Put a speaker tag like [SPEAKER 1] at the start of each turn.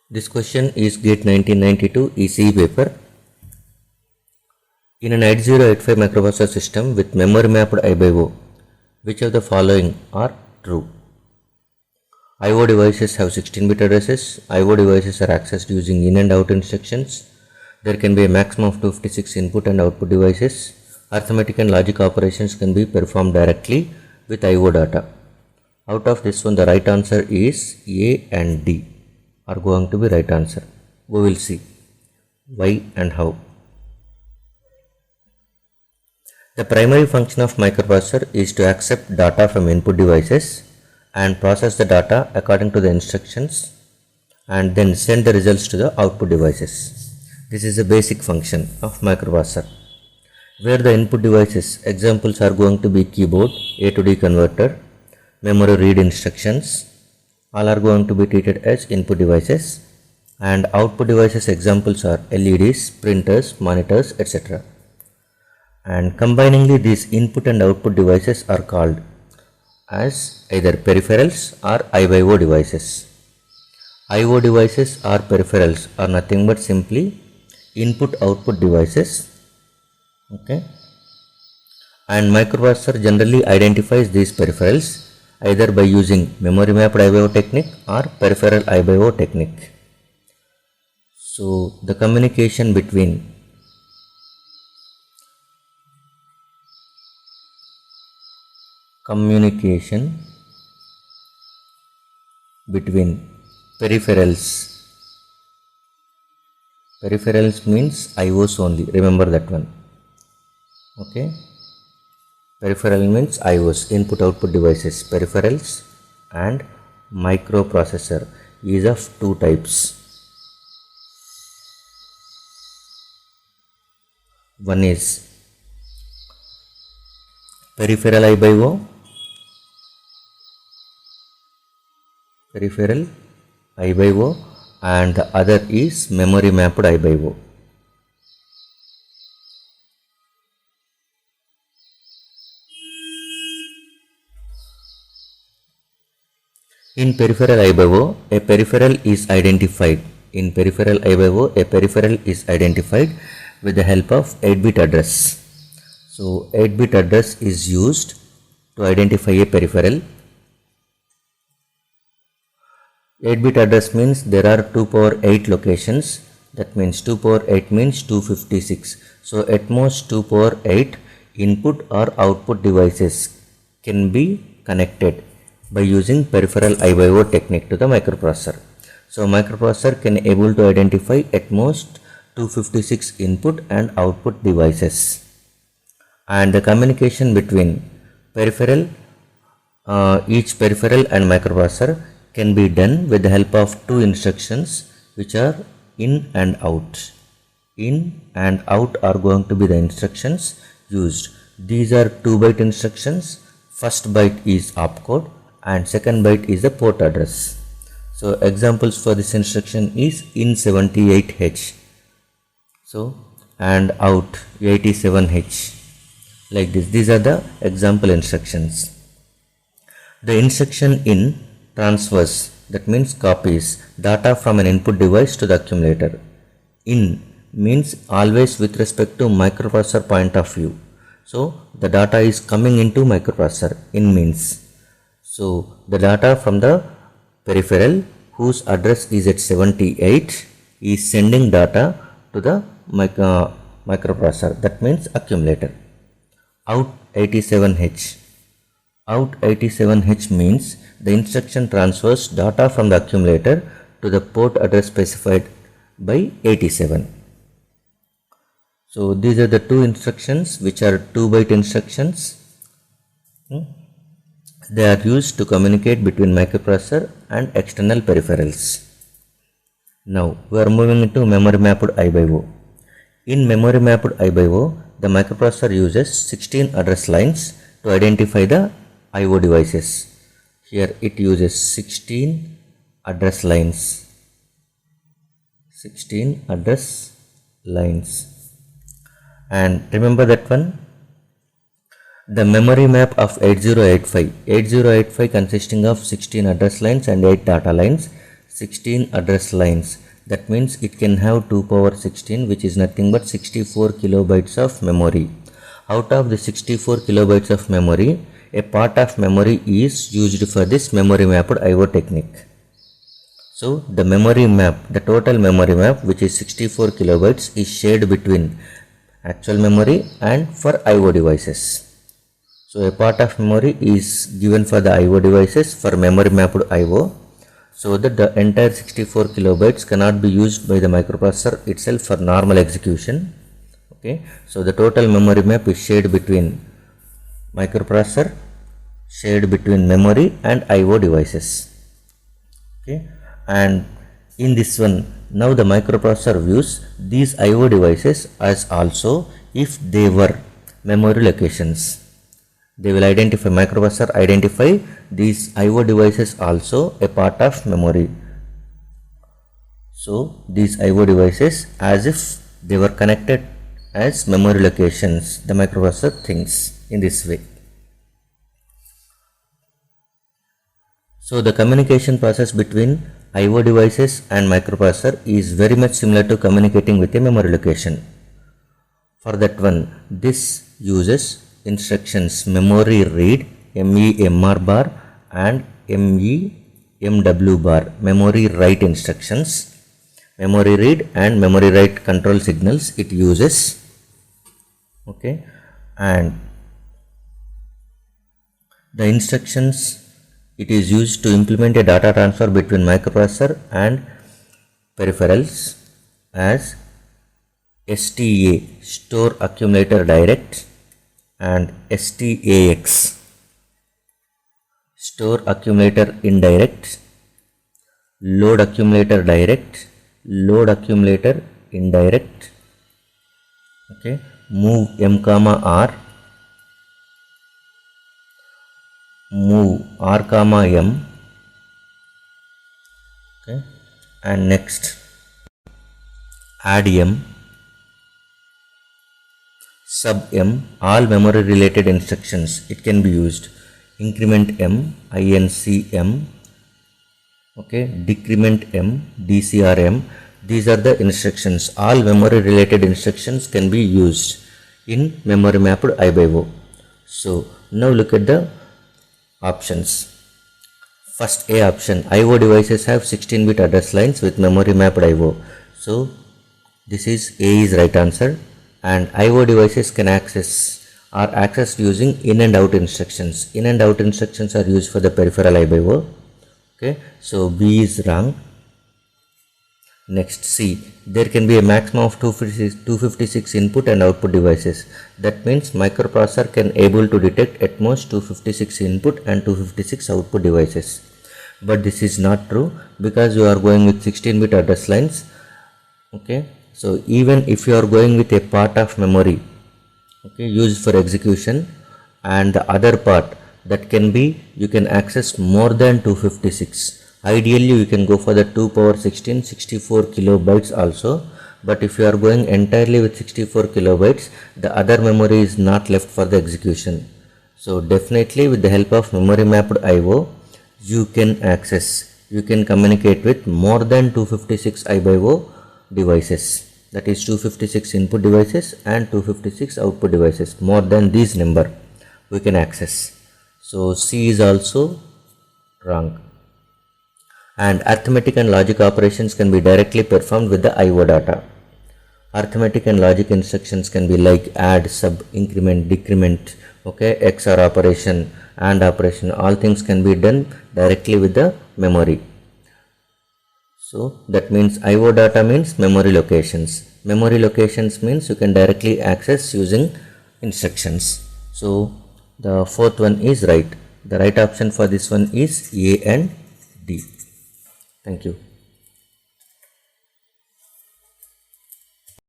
[SPEAKER 1] This question is GATE 1992 ECE paper. In an 8085 microprocessor system with memory mapped I by O, which of the following are true? I/O devices have 16-bit addresses. I/O devices are accessed using in and out instructions. There can be a maximum of 256 input and output devices. Arithmetic and logic operations can be performed directly with I/O data. Out of this one, the right answer is A and D are going to be right answer. We will see why and how. The primary function of microprocessor is to accept data from input devices and process the data according to the instructions and then send the results to the output devices. This is a basic function of microprocessor. Where the input devices examples are going to be keyboard, A to D converter, memory read instructions, all are going to be treated as input devices, and output devices examples are LEDs, printers, monitors, etc. And combiningly these input and output devices are called as either peripherals or I by O devices. I/O devices or peripherals are nothing but simply input output devices. Okay. And microprocessor generally identifies these peripherals either by using memory mapped I by O technique or peripheral I by O technique. So the communication between peripherals means IOs only, remember that one. Okay, peripheral means IOs, input output devices. Peripherals and microprocessor is of two types. One is peripheral I by O, and the other is memory mapped I by O. In peripheral I by O, a peripheral is identified. In peripheral I by O, a peripheral is identified with the help of 8-bit address. So 8-bit address is used to identify a peripheral. 8-bit address means there are 2 power 8 locations. That means 2 power 8 means 256. So at most 2 power 8 input or output devices can be connected by using peripheral I by O technique to the microprocessor. So microprocessor can able to identify at most 256 input and output devices. And the communication between peripheral, each peripheral and microprocessor can be done with the help of two instructions which are in and out. In and out are going to be the instructions used. These are 2-byte instructions. First byte is opcode and second byte is the port address. So examples for this instruction is in 78H. So and out 87H. Like this. These are the example instructions. The instruction in transfers, that means copies data from an input device to the accumulator. In means always with respect to microprocessor point of view. So the data is coming into microprocessor. In means, so the data from the peripheral whose address is at 78 is sending data to the microprocessor, that means accumulator. Out 87H. Out 87H means the instruction transfers data from the accumulator to the port address specified by 87. So these are the two instructions which are 2-byte instructions. They are used to communicate between microprocessor and external peripherals. Now we are moving into memory mapped I by O. In memory mapped I by O, the microprocessor uses 16 address lines to identify the I/O devices. Here it uses 16 address lines. 16 address lines. And remember that one, the memory map of 8085 consisting of 16 address lines and 8 data lines. 16 address lines. That means it can have 2 power 16, which is nothing but 64 kilobytes of memory. Out of the 64 kilobytes of memory, a part of memory is used for this memory mapped I/O technique. So the memory map, the total memory map, which is 64 kilobytes, is shared between actual memory and for I/O devices. So a part of memory is given for the I/O devices for memory mapped I/O, so that the entire 64 kilobytes cannot be used by the microprocessor itself for normal execution. Okay, so the total memory map is shared between microprocessor, shared between memory and I/O devices. Okay, and in this one, now the microprocessor views these I/O devices as also if they were memory locations. They will microprocessor identify these I/O devices also a part of memory. So these I/O devices as if they were connected as memory locations, the microprocessor thinks in this way. So the communication process between I/O devices and microprocessor is very much similar to communicating with a memory location. For that one, this uses instructions memory read, MEMR bar, and MEMW bar, memory write instructions. Memory read and memory write control signals it uses. Okay, and the instructions it is used to implement a data transfer between microprocessor and peripherals as STA, store accumulator direct, and STAX, store accumulator indirect, load accumulator direct, load accumulator indirect. Okay, move M comma R, move R comma M. Okay, and next add M, sub M, all memory related instructions it can be used. Increment M, INC M. Okay, decrement M, DCR M. These are the instructions. All memory related instructions can be used in memory mapped I/O. So now look at the options. First A option, I/O devices have 16-bit address lines with memory mapped I/O. So this is A is right answer, and I/O devices can are accessed using in and out instructions. In and out instructions are used for the peripheral I/O. Okay, so B is wrong. Next C, there can be a maximum of 256 input and output devices. That means microprocessor can able to detect at most 256 input and 256 output devices. But this is not true because you are going with 16-bit address lines. Okay, so even if you are going with a part of memory, okay, used for execution, and the other part that can be, you can access more than 256. Ideally you can go for the 2 power 16 64 kilobytes also, but if you are going entirely with 64 kilobytes, the other memory is not left for the execution. So definitely with the help of memory mapped I/O, you can communicate with more than 256 I/O devices, that is 256 input devices and 256 output devices. More than these number we can access. So C is also wrong. And arithmetic and logic operations can be directly performed with the I/O data. Arithmetic and logic instructions can be like add, sub, increment, decrement, okay, XOR operation, AND operation. All things can be done directly with the memory. So that means I/O data means memory locations. Memory locations means you can directly access using instructions. So the fourth one is right. The right option for this one is A and D. Thank you.